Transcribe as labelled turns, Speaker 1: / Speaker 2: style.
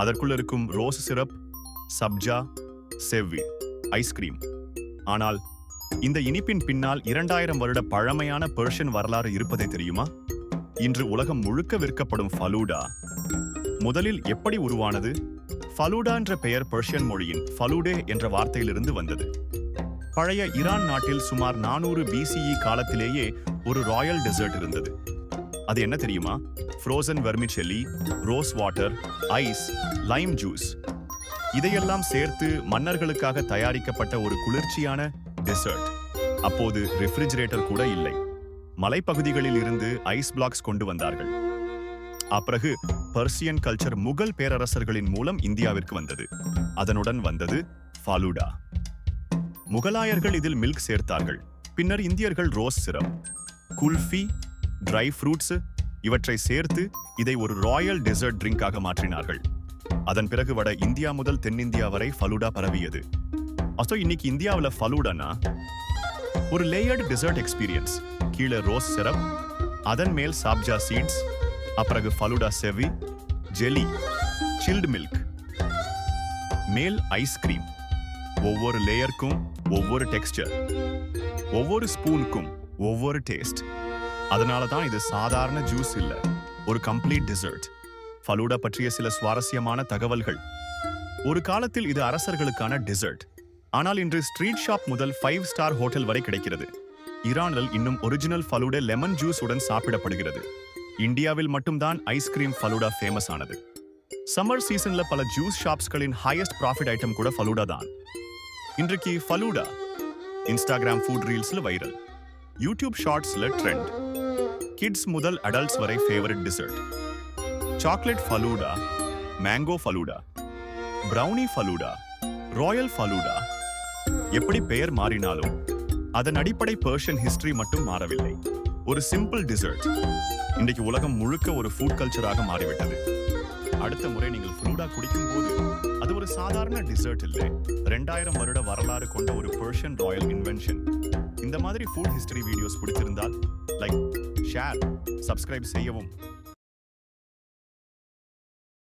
Speaker 1: அதற்குள்ள இருக்கும் rose syrup, sabja, செவ்வி, ஐஸ்கிரீம். ஆனால் இந்த இனிப்பின் பின்னால் 2000 வருட பழமையான பெர்ஷியன் வரலாறு இருப்பதை தெரியுமா? இன்று உலகம் முழுக்க விற்கப்படும் ஃபலூடா முதலில் எப்படி உருவானது? ஃபலூடா என்ற பெயர் பெர்ஷியன் மொழியின் ஃபலூடே என்ற வார்த்தையிலிருந்து வந்தது. பழைய ஈரான் நாட்டில் சுமார் 400 BCE காலத்திலேயே ஒரு ராயல் டெசர்ட் இருந்தது. அது என்ன தெரியுமா? Frozen vermicelli, rose water, ice, lime juice இதையெல்லாம் சேர்த்து மன்னர்களுக்காக தயாரிக்கப்பட்ட ஒரு குளிர்ச்சியான டெசர்ட். அப்போது ரெஃப்ரிஜரேட்டர் கூட இல்லை. மலைப்பகுதிகளில் இருந்து ஐஸ் பிளாக்ஸ் கொண்டு வந்தார்கள். அப்பிறகு பர்சியன் கல்ச்சர் முகல் பேரரசர்களின் மூலம் இந்தியாவிற்கு வந்தது. அதனுடன் வந்தது ஃபலூடா. முகலாயர்கள் இதில் மில்க் சேர்த்தார்கள். பின்னர் இந்தியர்கள் rose syrup, kulfi, dry fruits இவற்றை சேர்த்து இதை ஒரு ராயல் டெசர்ட் ட்ரிங்காக மாற்றினார்கள். அதன் பிறகு வட இந்தியா முதல் தென்னிந்தியா வரை ஃபலூடா பரவியது. இன்னைக்கு இந்தியாவில் ஃபலூடானா ஒரு லேயர்டு டெசர்ட் எக்ஸ்பீரியன்ஸ். கீழே ரோஸ் சிரப், அதன் மேல் சாப்ஜா சீட்ஸ், அப்பிறகு ஃபலூடா செவி, ஜெலி, சில்டு மில்க், மேல் ஐஸ்கிரீம். ஒவ்வொரு லேயருக்கும் ஒவ்வொரு டெக்ஸ்சர், ஒவ்வொரு ஸ்பூனுக்கும் ஒவ்வொரு டேஸ்ட். அதனால தான் இது சாதாரண ஜூஸ் இல்ல, ஒரு கம்ப்ளீட் டெசர்ட். ஃபலூடா பற்றிய சில சுவாரஸ்யமான தகவல்கள். ஒரு காலத்தில் இது அரசர்களுக்கான டெசர்ட். ஆனால் இன்று ஸ்ட்ரீட் ஷாப் முதல் 5 ஸ்டார் ஹோட்டல் வரை கிடைக்கிறது. ஈரானில் இன்னும் ஒரிஜினல் ஃபலூடா லெமன் ஜூஸ் உடன் சாப்பிடப்படுகிறது. இந்தியாவில் மட்டும்தான் ஐஸ்கிரீம் ஃபலூடா ஃபேமஸ் ஆனது. சம்மர் சீசன்ல பல ஜூஸ் ஷாப்ஸ்களின் ஹையஸ்ட் ப்ராஃபிட் ஐட்டம் கூட ஃபலூடா தான். இன்றைக்கு ஃபலூடா இன்ஸ்டாகிராம் ஃபுட் ரீல்ஸ்ல வைரல், யூடியூப் ஷார்ட்ஸ்ல ட்ரெண்ட், கிட்ஸ் முதல் அடல்ட்ஸ் வரை favourite dessert. Chocolate falooda, mango falooda, brownie falooda, royal falooda. எப்படி பெயர் மாறினாலும் அதன் அடிப்படை பெர்ஷியன் ஹிஸ்டரி மட்டும் மாறவில்லை. ஒரு சிம்பிள் டெசர்ட் இன்றைக்கு உலகம் முழுக்க ஒரு ஃபுட் கல்ச்சராக மாறிவிட்டது. அடுத்த முறை நீங்கள் ஃபலூடா குடிக்கும் போது அது ஒரு சாதாரண டெசர்ட் இல்லை, 2000 வருட வரலாறு கொண்ட ஒரு பெர்ஷியன் ராயல் இன்வென்ஷன். இந்த மாதிரி ஃபுட் ஹிஸ்டரி வீடியோஸ் பிடிச்சிருந்தால் லைக், ஷேர், சப்ஸ்கிரைப் செய்யவும்.